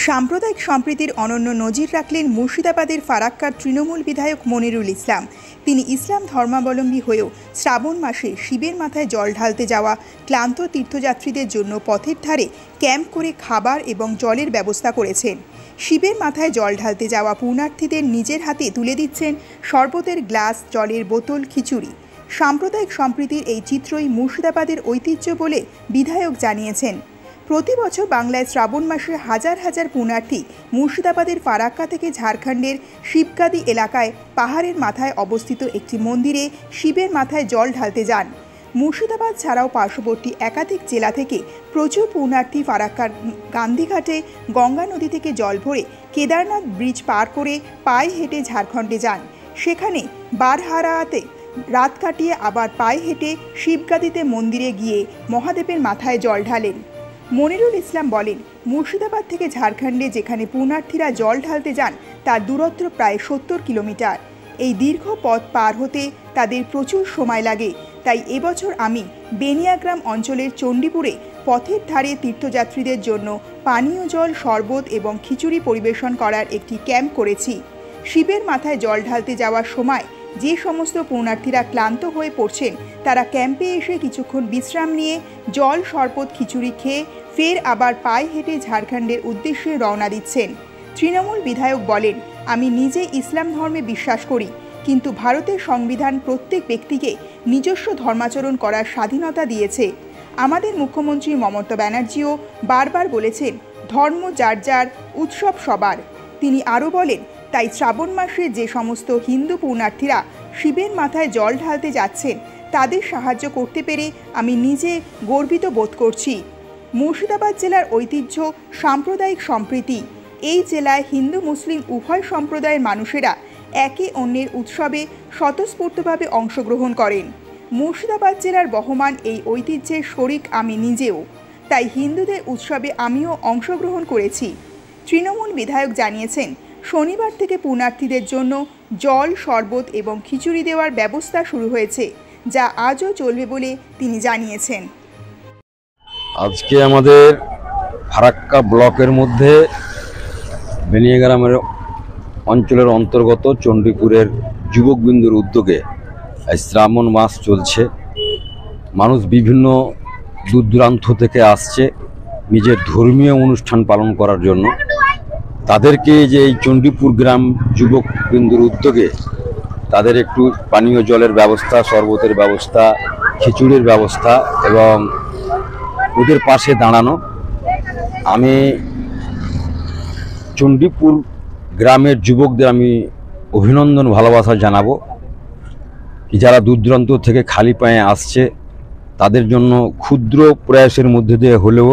সাম্প্রদায়িক সম্প্রীতির অনন্য নজির রাখলেন মুর্শিদাবাদের ফারাক্কার তৃণমূল বিধায়ক মনিরুল ইসলাম। তিনি ইসলাম ধর্মাবলম্বী হয়েও শ্রাবণ মাসে শিবের মাথায় জল ঢালতে যাওয়া ক্লান্ত তীর্থযাত্রীদের জন্য পথের ধারে ক্যাম্প করে খাবার এবং জলের ব্যবস্থা করেছেন। শিবের মাথায় জল ঢালতে যাওয়া পুণ্যার্থীদের নিজের হাতে তুলে দিচ্ছেন শরবতের গ্লাস, জলের বোতল, খিচুড়ি। সাম্প্রদায়িক সম্প্রীতির এই চিত্রই মুর্শিদাবাদের ঐতিহ্য বলে বিধায়ক জানিয়েছেন। প্রতি বছর বাংলায় শ্রাবণ মাসে হাজার হাজার পুণ্যার্থী মুর্শিদাবাদের ফারাক্কা থেকে ঝাড়খণ্ডের শিবগাদি এলাকায় পাহাড়ের মাথায় অবস্থিত একটি মন্দিরে শিবের মাথায় জল ঢালতে যান। মুর্শিদাবাদ ছাড়াও পার্শ্ববর্তী একাধিক জেলা থেকে প্রচুর পুণ্যার্থী ফারাক্কার গান্ধীঘাটে গঙ্গা নদী থেকে জল ভরে কেদারনাথ ব্রিজ পার করে পায়ে হেঁটে ঝাড়খণ্ডে যান। সেখানে বারহারাতে রাত কাটিয়ে আবার পায়ে হেঁটে শিবগাদিতে মন্দিরে গিয়ে মহাদেবের মাথায় জল ঢালেন। মনিরুল ইসলাম বলেন, মুর্শিদাবাদ থেকে ঝাড়খণ্ডে যেখানে পুণ্যার্থীরা জল ঢালতে যান তার দূরত্ব প্রায় 70 কিলোমিটার। এই দীর্ঘ পথ পার হতে তাদের প্রচুর সময় লাগে। তাই এবছর আমি বেনিয়াগ্রাম অঞ্চলের চণ্ডীপুরে পথের ধারে তীর্থযাত্রীদের জন্য পানীয় জল, শরবত এবং খিচুড়ি পরিবেশন করার একটি ক্যাম্প করেছি। শিবের মাথায় জল ঢালতে যাওয়ার সময় যে সমস্ত পুণ্যার্থীরা ক্লান্ত হয়ে পড়ছেন তারা ক্যাম্পে এসে কিছুক্ষণ বিশ্রাম নিয়ে জল, শরবত, খিচুড়ি খেয়ে ফের আবার পায়ে হেঁটে ঝাড়খণ্ডের উদ্দেশ্যে রওনা দিচ্ছেন। তৃণমূল বিধায়ক বলেন, আমি নিজে ইসলাম ধর্মে বিশ্বাস করি, কিন্তু ভারতের সংবিধান প্রত্যেক ব্যক্তিকে নিজস্ব ধর্মাচরণ করার স্বাধীনতা দিয়েছে। আমাদের মুখ্যমন্ত্রী মমতা ব্যানার্জিও বারবার বলেছেন, ধর্ম যার যার, উৎসব সবার। তিনি আরও বলেন, তাই শ্রাবণ মাসে যে সমস্ত হিন্দু পুণ্যার্থীরা শিবের মাথায় জল ঢালতে যাচ্ছেন তাদের সাহায্য করতে পেরে আমি নিজে গর্বিত বোধ করছি। মুর্শিদাবাদ জেলার ঐতিহ্য সাম্প্রদায়িক সম্প্রীতি। এই জেলায় হিন্দু মুসলিম উভয় সম্প্রদায়ের মানুষেরা একে অন্যের উৎসবে স্বতঃস্ফূর্তভাবে অংশগ্রহণ করেন। মুর্শিদাবাদ জেলার বহমান এই ঐতিহ্যের শরিক আমি নিজেও, তাই হিন্দুদের উৎসবে আমিও অংশগ্রহণ করেছি। তৃণমূল বিধায়ক জানিয়েছেন, শনিবার থেকে পুণ্যার্থীদের জন্য জল, শরবত এবং খিচুড়ি দেওয়ার ব্যবস্থা শুরু হয়েছে, যা আজও চলবে বলে তিনি জানিয়েছেন। আজকে আমাদের ফারাক্কা ব্লকের মধ্যে বেনিয়াগ্রামের অঞ্চলের অন্তর্গত চণ্ডীপুরের যুবকবৃন্দর উদ্যোগে শ্রাবণ মাস চলছে। মানুষ বিভিন্ন দূর দূরান্ত থেকে আসছে নিজের ধর্মীয় অনুষ্ঠান পালন করার জন্য। তাদেরকে যে এই চণ্ডীপুর গ্রাম যুবকবৃন্দর উদ্যোগে তাদের একটু পানীয় জলের ব্যবস্থা, শরবতের ব্যবস্থা, খিচুড়ির ব্যবস্থা এবং ওদের পাশে দাঁড়ানো। আমি চণ্ডীপুর গ্রামের যুবকদের আমি অভিনন্দন, ভালোবাসা জানাবো। যারা দূর দূরান্ত থেকে খালি পায়ে আসছে তাদের জন্য ক্ষুদ্র প্রয়াসের মধ্যে দিয়ে হলেও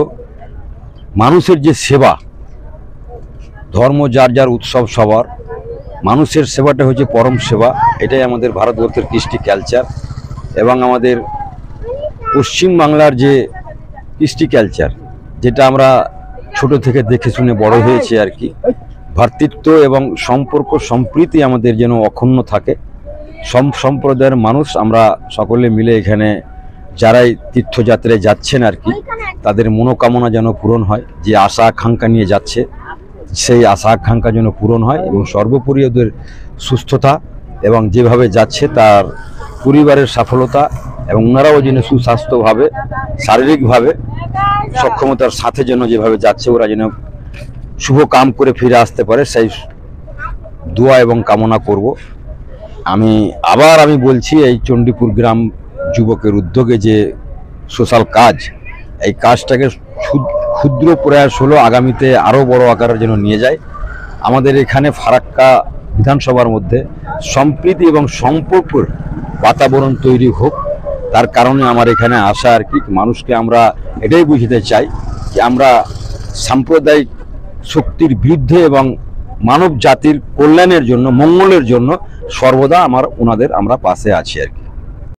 মানুষের যে সেবা, ধর্ম যার যার, উৎসব সবার, মানুষের সেবাটা হচ্ছে পরম সেবা। এটাই আমাদের ভারতবর্ষের কৃষ্টি কালচার এবং আমাদের পশ্চিম বাংলার যে কৃষ্টি কালচার, যেটা আমরা ছোট থেকে দেখে শুনে বড় হয়েছে আর কি। ভ্রাতৃত্ব এবং সম্পর্ক সম্প্রীতি আমাদের যেন অক্ষুণ্ণ থাকে। সব সম্প্রদায়ের মানুষ আমরা সকলে মিলে এখানে যারাই তীর্থযাত্রায় যাচ্ছেন আর কি, তাদের মনোকামনা যেন পূরণ হয়। যে আশা আকাঙ্ক্ষা নিয়ে যাচ্ছে সেই আশা আকাঙ্ক্ষা যেন পূরণ হয় এবং সর্বোপরি ওদের সুস্থতা এবং যেভাবে যাচ্ছে তার পরিবারের সফলতা এবং ওনারাও যেন সুস্বাস্থ্যভাবে, শারীরিকভাবে সক্ষমতার সাথে যেন যেভাবে যাচ্ছে ওরা যেন শুভ কাম করে ফিরে আসতে পারে, সেই দোয়া এবং কামনা করব। আমি বলছি, এই চণ্ডীপুর গ্রাম যুবকের উদ্যোগে যে সোশ্যাল কাজ, এই কাজটাকে ক্ষুদ্র প্রয়াস হলো আগামীতে আরও বড় আকারে যেন নিয়ে যায়। আমাদের এখানে ফারাক্কা বিধানসভার মধ্যে সম্প্রীতি এবং সম্পর্কের বাতাবরণ তৈরি হোক, তার কারণে আমার এখানে আসা আর কি। মানুষকে আমরা এটাই বুঝতে চাই যে আমরা সাম্প্রদায়িক শক্তির বিরুদ্ধে এবং মানব জাতির কল্যাণের জন্য, মঙ্গলের জন্য সর্বদা আমরা পাশে আছি আর কি।